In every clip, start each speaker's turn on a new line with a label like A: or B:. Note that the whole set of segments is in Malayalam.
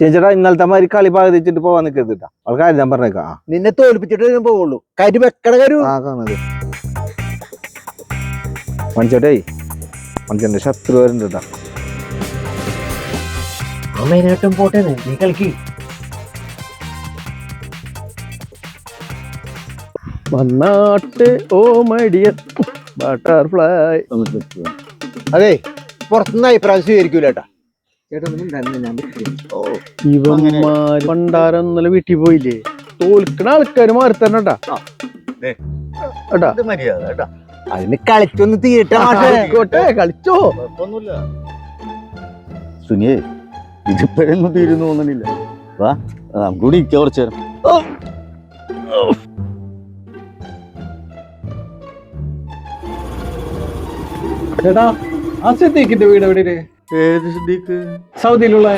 A: ചേച്ചേട്ടാ ഇന്നലത്തെ മാതിരി കളി പകുതിച്ചിട്ട് പോവാൻ നിൽക്കരുതിട്ടാ ആൾക്കാർ ഞാൻ പറഞ്ഞേക്കാ
B: നിന്നെ തോൽപ്പിച്ചിട്ട് ഞാൻ പോവുള്ളൂ കരി വെക്കണ കരു
A: മണിച്ചേട്ടേ മണിച്ചേട്ടന്റെ ശത്രു വരുന്നുണ്ട് കേട്ടാ
B: മെയിനായിട്ടും പോട്ടെ നീ കളിക്ക്
A: വന്നാട്ട് ഓ മടിയൻ ബട്ടർഫ്ലൈ.
B: അതെ പുറത്തുനിന്ന് അഭിപ്രായം സ്വീകരിക്കൂലേട്ടാ.
A: ഇവന്മാര് പണ്ടാരം ഇന്നലെ വീട്ടിൽ പോയില്ലേ തോൽക്കണ ആൾക്കാര് മാറി തന്നെ
B: അതിന് കളിച്ചൊന്ന് തീരട്ടെ
A: കളിച്ചോ
C: സുനിയെ ഇതിപ്പോഴൊന്നും തീരുന്നു തോന്നണില്ല. വാ നമുക്ക് കൂടി ഇരിക്കാം കുറച്ചു നേരം.
A: ചേട്ടാ ആ സിദ്ദീഖിന്റെ വീട് എവിടെ?
C: ഏത് സിദ്ദീഖ്?
A: സൗദിയിലുള്ള.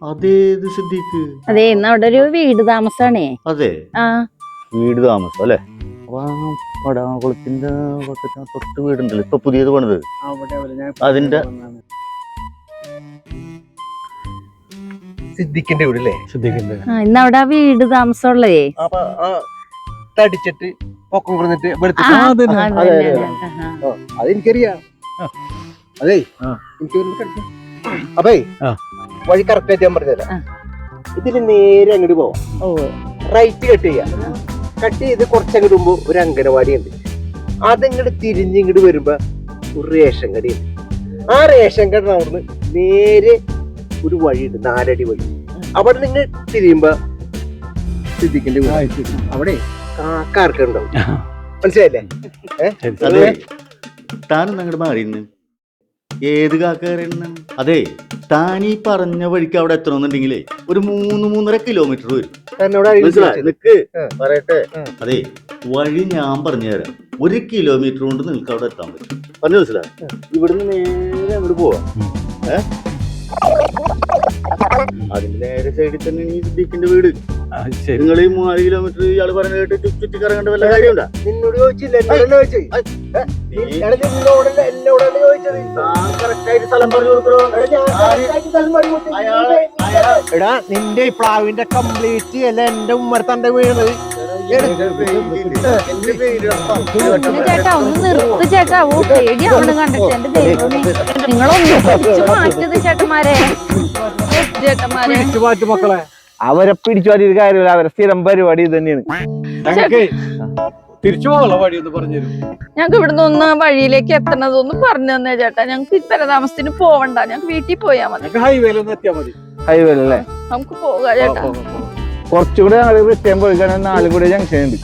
C: അതേത് സിദ്ദീഖ്?
D: അതെ ഇന്ന് അവിടെ ഒരു വീട് താമസാണേ.
C: അതെ
D: ആ
C: വീട് താമസം അല്ലേ? പടാകുളത്തിന്റെ തൊട്ട് വീടുണ്ടല്ലോ ഇപ്പൊ പുതിയത് പണിത്. അതിന്റെ
B: സിദ്ദിഖിന്റെ വീടല്ലേ?
A: സിദ്ദീഖിന്റെ
D: ഇന്ന് അവിടെ ആ വീട് താമസമുള്ളതേ.
B: തടിച്ചിട്ട് പൊക്കം കുറഞ്ഞിട്ട് അതെനിക്കറിയാം. അതെ എനിക്ക് അപ്പേ വഴി കറക്റ്റ് ആയിട്ട് ഞാൻ പറഞ്ഞുതരാം. ഇതില് നേരെ അങ്ങോട്ട് പോവാം. റൈറ്റ് കട്ട് ചെയ്യാം. കട്ട് ചെയ്ത് കുറച്ചങ്ങോട്ട് മുമ്പ് ഒരു അംഗനവാടി ഉണ്ട്. അതങ്ങോട്ട് തിരിഞ്ഞിങ്ങോട്ട് വരുമ്പോ ഒരു റേഷൻ കടയുണ്ട്. ആ റേഷൻ കട അവിടുന്ന് നേരെ ഒരു വഴിയുണ്ട്, 4 അടി വഴി. അവിടെ നിങ്ങൾ തിരിയുമ്പോ സിദ്ദിഖിന്റെ അവിടെ കാക്കാർക്കുണ്ടാവും. മനസ്സിലായില്ലേ?
C: അതെ താനൊന്നും അങ്ങോട്ട് മാറിയിരുന്നു. ഏത് കാക്കറിയുന്ന? അതെ താൻ ഈ പറഞ്ഞ വഴിക്ക് അവിടെ എത്തണമെന്നുണ്ടെങ്കിലേ ഒരു 3-3.5 കിലോമീറ്റർ വരും. നിക്ക് പറയട്ടെ. അതെ വഴി ഞാൻ പറഞ്ഞുതരാം. 1 കിലോമീറ്റർ കൊണ്ട് നിങ്ങൾക്ക് അവിടെ എത്താൻ പറ്റും. പറഞ്ഞു മനസ്സിലായി? ഇവിടുന്ന് നേരെ അങ്ങോട്ട് പോവാം. അതിന്റെ നേരെ സൈഡിൽ തന്നെ ഈ സിദ്ദീഖിന്റെ വീട്. നിങ്ങൾ ഈ 3 കിലോമീറ്റർ ഇയാള് പറഞ്ഞു കേട്ട് ചുറ്റി കറങ്ങേണ്ട വല്ല കാര്യമുണ്ടാ?
B: നിന്നോട് ചോദിച്ചില്ല, എടാ നിന്റെ ഈ പ്ലാവിന്റെ കംപ്ലീറ്റ് അല്ല എന്റെ ഉമ്മരത്തന്റെ വീണത്.
D: ചേട്ടാ ഒന്ന് നിർത്ത് ചേട്ടാ. ഓ പേടിയാവണ് കണ്ടിട്ട്. എന്റെ ദൈവമേ നിങ്ങളൊന്ന് മാറ്റത് ചേട്ടന്മാരെ. ചേട്ടന്മാരെ
A: മക്കളെ അവരെ പിടിച്ചു മാറ്റിയൊരു കാര്യമില്ല. അവരെ സ്ഥിരം പരിപാടി തന്നെയാണ്. തിരിച്ചു പോകാനുള്ള വഴി ഒന്ന് പറഞ്ഞു തരും.
D: ഞങ്ങക്ക് ഇവിടുന്ന് ഒന്ന് വഴിയിലേക്ക് എത്തണത് ഒന്ന് പറഞ്ഞു തന്നെ ചേട്ടാ. ഞങ്ങക്ക് ഇത്തരം താമസത്തിന് പോവണ്ട. ഞങ്ങക്ക് വീട്ടിൽ പോയാ മതി.
A: ഹൈവേയിൽ എത്തിയാ മതി. ഹൈവേലല്ലേ?
D: നമുക്ക് പോകാം ചേട്ടാ.
A: കുറച്ചുകൂടെ ഞങ്ങൾ കൃത്യം പോയി കഴിഞ്ഞാൽ 4 കൂടി ജംഗ്ഷൻ ഉണ്ട്.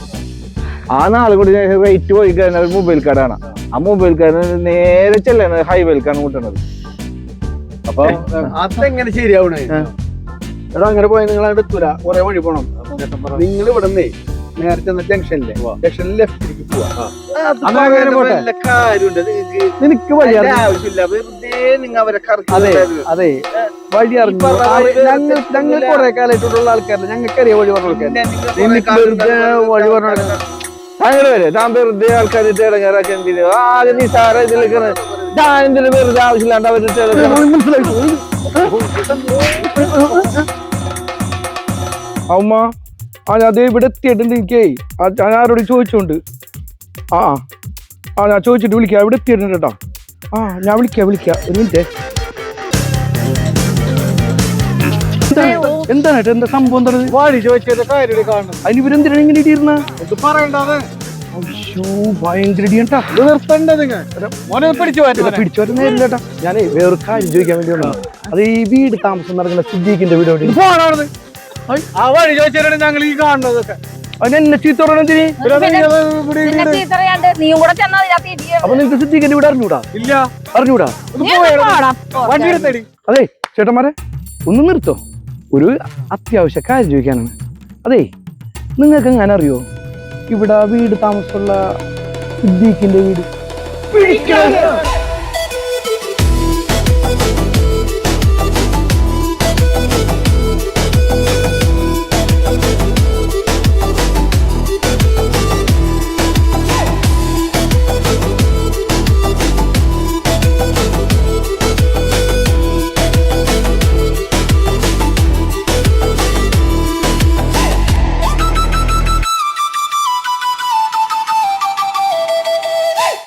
A: ആ 4 കൂടി റേറ്റ് പോയി കഴിഞ്ഞാൽ ഒരു മൊബൈൽ കടയാണ്. ആ മൊബൈൽ കട നേരെ ചെല്ലണത് ഹൈവേയിലേക്കാണ് കൂട്ടുന്നത്.
B: അപ്പൊ അതെങ്ങനെ ശരിയാവണേ? എടാ അങ്ങനെ പോയാൽ നിങ്ങൾ അവിടെ എത്തൂല. കുറെ വഴി പോണം. നിങ്ങൾ ഇവിടെ നിന്നേ നേരെ ചെന്ന ജംഗ്ഷനിലെ ലെഫ്റ്റിലേക്ക് പോവാ.
A: നിനക്ക് വഴി
B: ആവശ്യമില്ല. വെറുതെ നിങ്ങൾ അവരെ
A: അതെ വഴി അറിഞ്ഞു. ഞങ്ങൾ കുറെ കാലമായിട്ടുള്ള ആൾക്കാരല്ല. ഞങ്ങൾക്കറിയാം വഴി പറഞ്ഞു കൊടുക്കാൻ. എനിക്ക് വെറുതെ വഴി പറഞ്ഞു അങ്ങനെ വരെ താൻ വെറുതെ ആൾക്കാരിട്ട് ഇടങ്ങാറാക്കി എന്തിന് ആകെ നിസാര ഇതിലേക്കാണ്. ഞാൻ എന്തിനു വെറുതെ ആവശ്യമില്ലാണ്ട് അവരിട്ട് അമ്മ അത് ഇവിടെ എത്തിയിട്ടുണ്ട്. എനിക്കേ ഞാൻ ആരോട് ചോദിച്ചോണ്ട് ഞാൻ ചോദിച്ചിട്ട് വിളിക്കാം. ഇവിടെ എത്തിയിട്ടുണ്ട് കേട്ടോ. ഞാൻ വിളിക്കാം ഒരു മിനിറ്റ്. എന്താണ് എന്താ സംഭവം? എന്താണ്
B: വഴി ചോദിച്ചത് കാര്യം കാണണം.
A: അതിന് ഇവരെന്തിനാണ് ഇങ്ങനെ ഇടിയിരുന്ന?
B: പറയണ്ടത്
A: ഭയങ്കര ഇടിയട്ടാ. പിടിച്ചു വരുന്നേട്ടാ. ഞാനേ വേറൊരു കാര്യം ചോദിക്കാൻ വേണ്ടി വന്നു. അത് ഈ വീട് താമസം നടക്കുന്ന സിദ്ദീഖിന്റെ വീട് എവിടെ?
B: ആ വഴി ചോദിച്ചാലാണ് ഞങ്ങൾ ഈ കാണുന്നതൊക്കെ.
A: എന്നെ ചീത്ത പറഞ്ഞതിന് അപ്പൊ നിങ്ങക്ക് സിദ്ദീഖിന്റെ വീട് അറിഞ്ഞൂടാ?
B: ഇല്ല
A: അറിഞ്ഞൂടാ? അതെ ചേട്ടന്മാരെ ഒന്ന് നിർത്തോ. ഒരു അത്യാവശ്യ കാര്യം ചോദിക്കാനാണ്. അതെ നിങ്ങൾക്ക് എങ്ങനെ അറിയോ ഇവിടെ വീട് താമസമുള്ള സിദ്ദീഖിന്റെ വീട്?